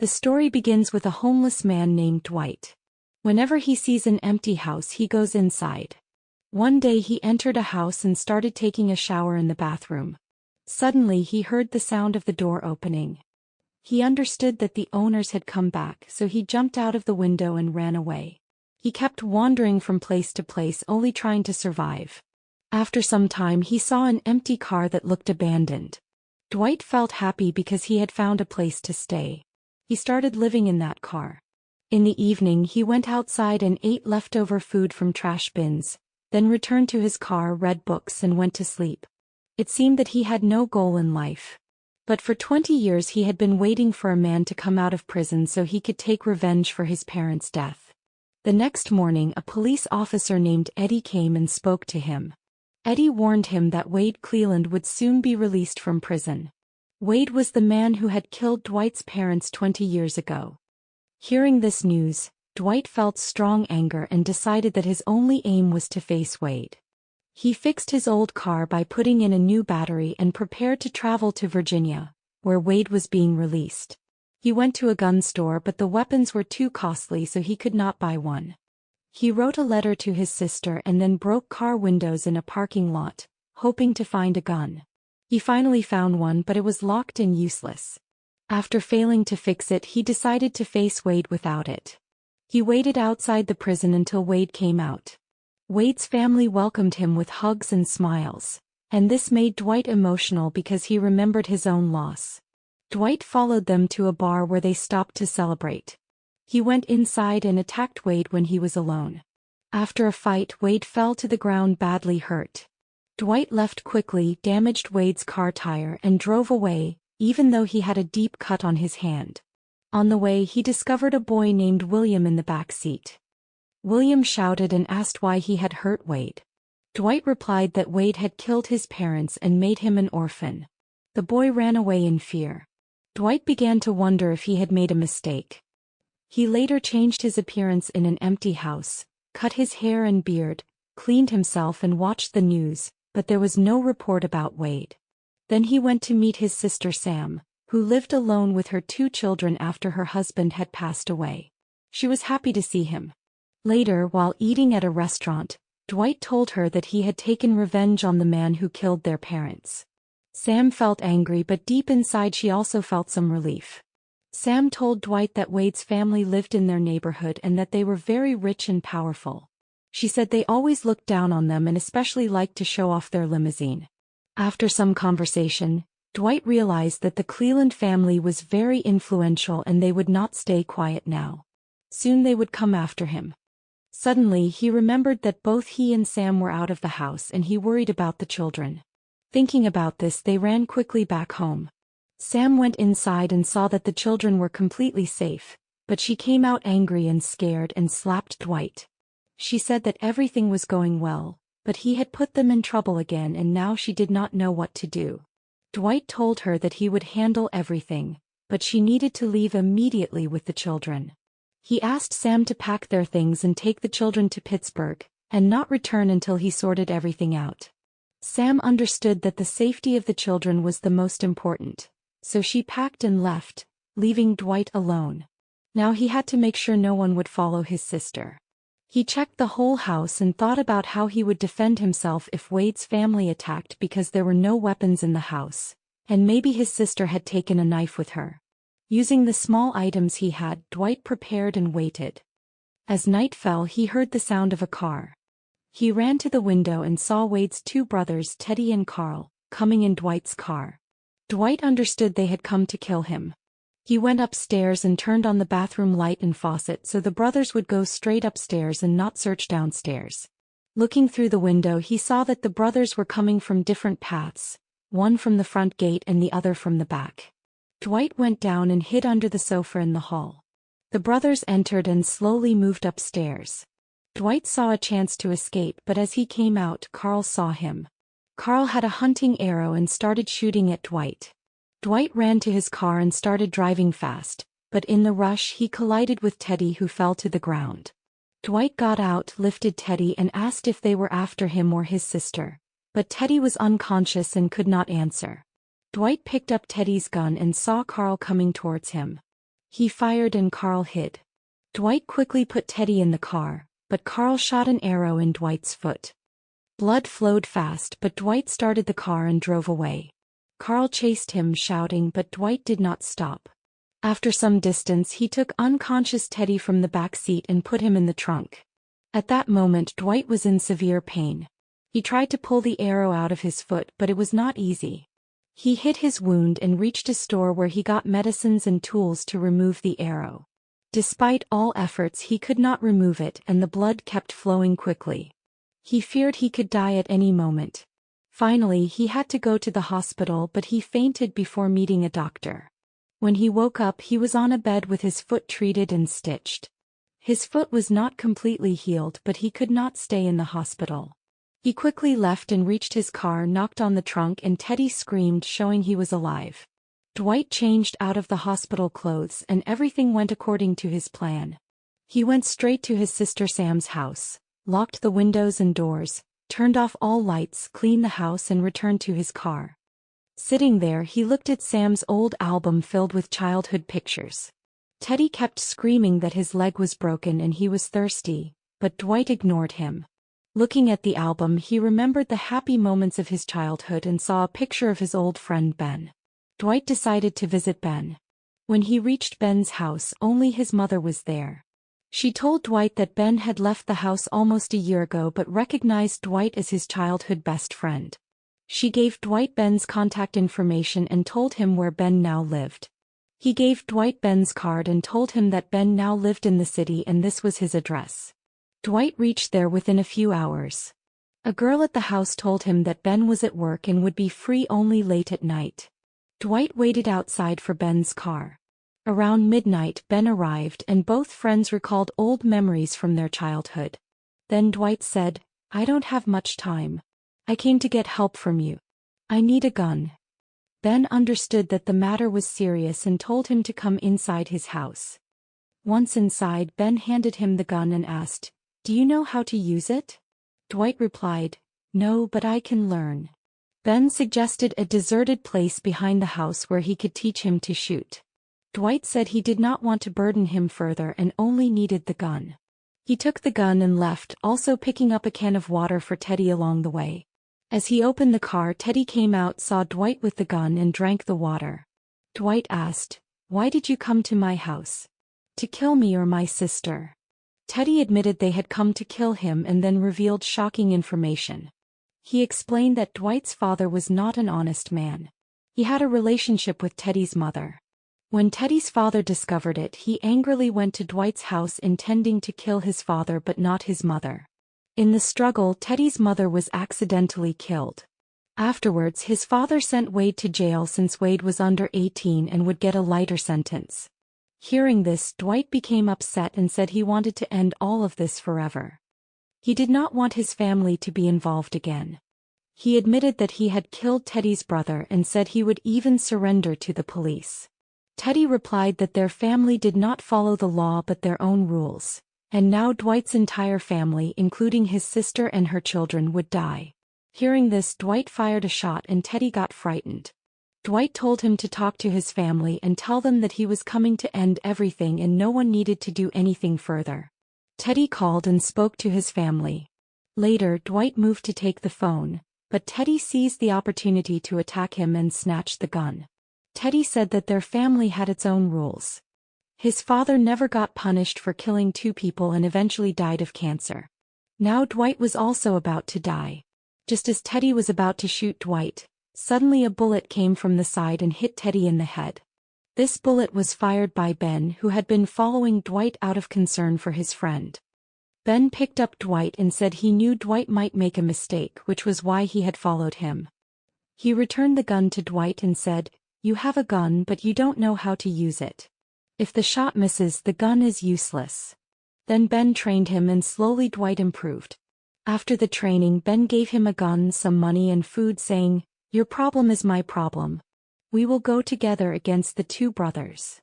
The story begins with a homeless man named Dwight. Whenever he sees an empty house, he goes inside. One day he entered a house and started taking a shower in the bathroom. Suddenly he heard the sound of the door opening. He understood that the owners had come back, so he jumped out of the window and ran away. He kept wandering from place to place, only trying to survive. After some time he saw an empty car that looked abandoned. Dwight felt happy because he had found a place to stay. He started living in that car. In the evening he went outside and ate leftover food from trash bins, then returned to his car, read books and went to sleep. It seemed that he had no goal in life. But for 20 years he had been waiting for a man to come out of prison so he could take revenge for his parents' death. The next morning a police officer named Eddie came and spoke to him. Eddie warned him that Wade Cleland would soon be released from prison. Wade was the man who had killed Dwight's parents 20 years ago. Hearing this news, Dwight felt strong anger and decided that his only aim was to face Wade. He fixed his old car by putting in a new battery and prepared to travel to Virginia, where Wade was being released. He went to a gun store, but the weapons were too costly, so he could not buy one. He wrote a letter to his sister and then broke car windows in a parking lot, hoping to find a gun. He finally found one, but it was locked and useless. After failing to fix it, he decided to face Wade without it. He waited outside the prison until Wade came out. Wade's family welcomed him with hugs and smiles, and this made Dwight emotional because he remembered his own loss. Dwight followed them to a bar where they stopped to celebrate. He went inside and attacked Wade when he was alone. After a fight, Wade fell to the ground badly hurt. Dwight left quickly, damaged Wade's car tire and drove away, even though he had a deep cut on his hand. On the way he discovered a boy named William in the back seat. William shouted and asked why he had hurt Wade. Dwight replied that Wade had killed his parents and made him an orphan. The boy ran away in fear. Dwight began to wonder if he had made a mistake. He later changed his appearance in an empty house, cut his hair and beard, cleaned himself and watched the news, but there was no report about Wade. Then he went to meet his sister Sam, who lived alone with her 2 children after her husband had passed away. She was happy to see him. Later, while eating at a restaurant, Dwight told her that he had taken revenge on the man who killed their parents. Sam felt angry, but deep inside she also felt some relief. Sam told Dwight that Wade's family lived in their neighborhood and that they were very rich and powerful. She said they always looked down on them and especially liked to show off their limousine. After some conversation, Dwight realized that the Cleland family was very influential and they would not stay quiet now. Soon they would come after him. Suddenly he remembered that both he and Sam were out of the house and he worried about the children. Thinking about this, they ran quickly back home. Sam went inside and saw that the children were completely safe, but she came out angry and scared and slapped Dwight. She said that everything was going well, but he had put them in trouble again and now she did not know what to do. Dwight told her that he would handle everything, but she needed to leave immediately with the children. He asked Sam to pack their things and take the children to Pittsburgh, and not return until he sorted everything out. Sam understood that the safety of the children was the most important, so she packed and left, leaving Dwight alone. Now he had to make sure no one would follow his sister. He checked the whole house and thought about how he would defend himself if Wade's family attacked because there were no weapons in the house, and maybe his sister had taken a knife with her. Using the small items he had, Dwight prepared and waited. As night fell, he heard the sound of a car. He ran to the window and saw Wade's 2 brothers, Teddy and Carl, coming in Dwight's car. Dwight understood they had come to kill him. He went upstairs and turned on the bathroom light and faucet so the brothers would go straight upstairs and not search downstairs. Looking through the window, he saw that the brothers were coming from different paths, one from the front gate and the other from the back. Dwight went down and hid under the sofa in the hall. The brothers entered and slowly moved upstairs. Dwight saw a chance to escape, but as he came out, Carl saw him. Carl had a hunting arrow and started shooting at Dwight. Dwight ran to his car and started driving fast, but in the rush he collided with Teddy, who fell to the ground. Dwight got out, lifted Teddy and asked if they were after him or his sister, but Teddy was unconscious and could not answer. Dwight picked up Teddy's gun and saw Carl coming towards him. He fired and Carl hid. Dwight quickly put Teddy in the car, but Carl shot an arrow in Dwight's foot. Blood flowed fast, but Dwight started the car and drove away. Carl chased him shouting, but Dwight did not stop. After some distance he took unconscious Teddy from the back seat and put him in the trunk. At that moment Dwight was in severe pain. He tried to pull the arrow out of his foot, but it was not easy. He hid his wound and reached a store where he got medicines and tools to remove the arrow. Despite all efforts he could not remove it and the blood kept flowing quickly. He feared he could die at any moment. Finally he had to go to the hospital, but he fainted before meeting a doctor. When he woke up he was on a bed with his foot treated and stitched. His foot was not completely healed, but he could not stay in the hospital. He quickly left and reached his car, knocked on the trunk, and Teddy screamed, showing he was alive. Dwight changed out of the hospital clothes and everything went according to his plan. He went straight to his sister Sam's house, locked the windows and doors, turned off all lights, cleaned the house and returned to his car. Sitting there he looked at Sam's old album filled with childhood pictures. Teddy kept screaming that his leg was broken and he was thirsty, but Dwight ignored him. Looking at the album he remembered the happy moments of his childhood and saw a picture of his old friend Ben. Dwight decided to visit Ben. When he reached Ben's house, only his mother was there. She told Dwight that Ben had left the house almost a year ago but recognized Dwight as his childhood best friend. She gave Dwight Ben's contact information and told him where Ben now lived. He gave Dwight Ben's card and told him that Ben now lived in the city and this was his address. Dwight reached there within a few hours. A girl at the house told him that Ben was at work and would be free only late at night. Dwight waited outside for Ben's car. Around midnight Ben arrived and both friends recalled old memories from their childhood. Then Dwight said, "I don't have much time. I came to get help from you. I need a gun." Ben understood that the matter was serious and told him to come inside his house. Once inside, Ben handed him the gun and asked, "Do you know how to use it?" Dwight replied, "No, but I can learn." Ben suggested a deserted place behind the house where he could teach him to shoot. Dwight said he did not want to burden him further and only needed the gun. He took the gun and left, also picking up a can of water for Teddy along the way. As he opened the car, Teddy came out, saw Dwight with the gun and drank the water. Dwight asked, "Why did you come to my house? To kill me or my sister?" Teddy admitted they had come to kill him and then revealed shocking information. He explained that Dwight's father was not an honest man. He had a relationship with Teddy's mother. When Teddy's father discovered it, he angrily went to Dwight's house intending to kill his father but not his mother. In the struggle, Teddy's mother was accidentally killed. Afterwards, his father sent Wade to jail since Wade was under 18 and would get a lighter sentence. Hearing this, Dwight became upset and said he wanted to end all of this forever. He did not want his family to be involved again. He admitted that he had killed Teddy's brother and said he would even surrender to the police. Teddy replied that their family did not follow the law but their own rules, and now Dwight's entire family, including his sister and her children, would die. Hearing this, Dwight fired a shot and Teddy got frightened. Dwight told him to talk to his family and tell them that he was coming to end everything and no one needed to do anything further. Teddy called and spoke to his family. Later, Dwight moved to take the phone, but Teddy seized the opportunity to attack him and snatched the gun. Teddy said that their family had its own rules. His father never got punished for killing 2 people and eventually died of cancer. Now Dwight was also about to die. Just as Teddy was about to shoot Dwight, suddenly a bullet came from the side and hit Teddy in the head. This bullet was fired by Ben, who had been following Dwight out of concern for his friend. Ben picked up Dwight and said he knew Dwight might make a mistake, which was why he had followed him. He returned the gun to Dwight and said, "You have a gun but you don't know how to use it. If the shot misses, the gun is useless." Then Ben trained him and slowly Dwight improved. After the training, Ben gave him a gun, some money and food, saying, "Your problem is my problem. We will go together against the 2 brothers."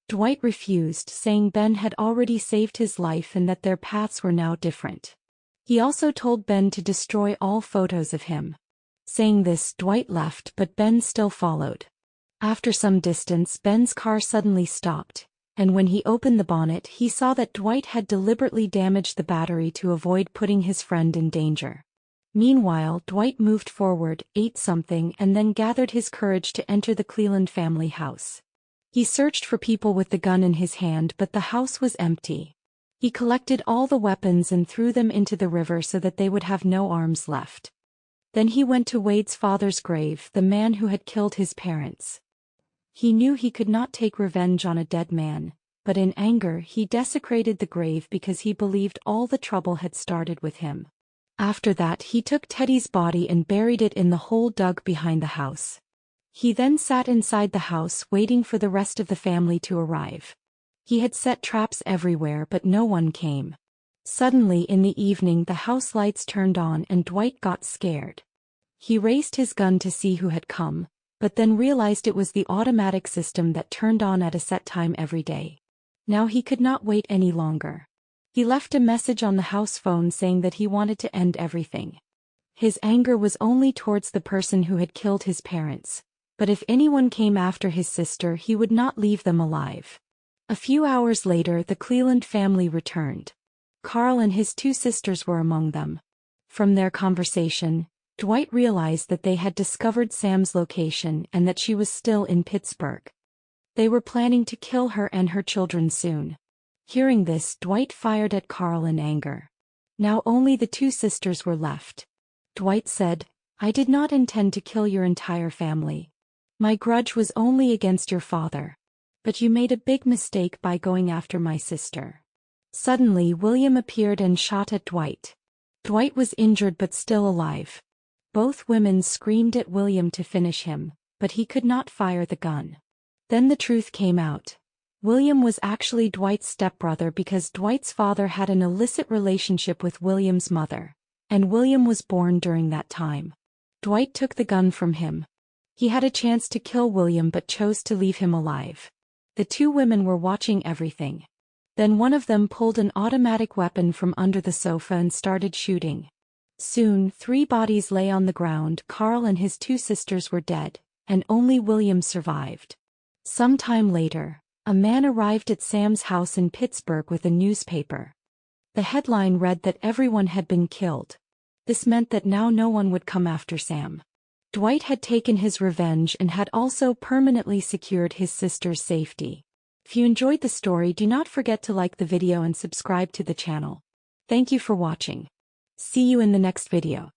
Dwight refused, saying Ben had already saved his life and that their paths were now different. He also told Ben to destroy all photos of him. Saying this, Dwight left but Ben still followed. After some distance, Ben's car suddenly stopped, and when he opened the bonnet he saw that Dwight had deliberately damaged the battery to avoid putting his friend in danger. Meanwhile, Dwight moved forward, ate something and then gathered his courage to enter the Cleland family house. He searched for people with the gun in his hand but the house was empty. He collected all the weapons and threw them into the river so that they would have no arms left. Then he went to Wade's father's grave, the man who had killed his parents. He knew he could not take revenge on a dead man, but in anger he desecrated the grave because he believed all the trouble had started with him. After that he took Teddy's body and buried it in the hole dug behind the house. He then sat inside the house waiting for the rest of the family to arrive. He had set traps everywhere but no one came. Suddenly in the evening the house lights turned on and Dwight got scared. He raised his gun to see who had come, but then realized it was the automatic system that turned on at a set time every day. Now he could not wait any longer. He left a message on the house phone saying that he wanted to end everything. His anger was only towards the person who had killed his parents, but if anyone came after his sister he would not leave them alive. A few hours later the Cleland family returned. Carl and his two sisters were among them. From their conversation, Dwight realized that they had discovered Sam's location and that she was still in Pittsburgh. They were planning to kill her and her children soon. Hearing this, Dwight fired at Carl in anger. Now only the two sisters were left. Dwight said, "I did not intend to kill your entire family. My grudge was only against your father. But you made a big mistake by going after my sister." Suddenly William appeared and shot at Dwight. Dwight was injured but still alive. Both women screamed at William to finish him, but he could not fire the gun. Then the truth came out. William was actually Dwight's stepbrother because Dwight's father had an illicit relationship with William's mother, and William was born during that time. Dwight took the gun from him. He had a chance to kill William but chose to leave him alive. The two women were watching everything. Then one of them pulled an automatic weapon from under the sofa and started shooting. Soon 3 bodies lay on the ground. Carl and his 2 sisters were dead, and only William survived. Some time later, a man arrived at Sam's house in Pittsburgh with a newspaper. The headline read that everyone had been killed. This meant that now no one would come after Sam. Dwight had taken his revenge and had also permanently secured his sister's safety. If you enjoyed the story, do not forget to like the video and subscribe to the channel. Thank you for watching. See you in the next video.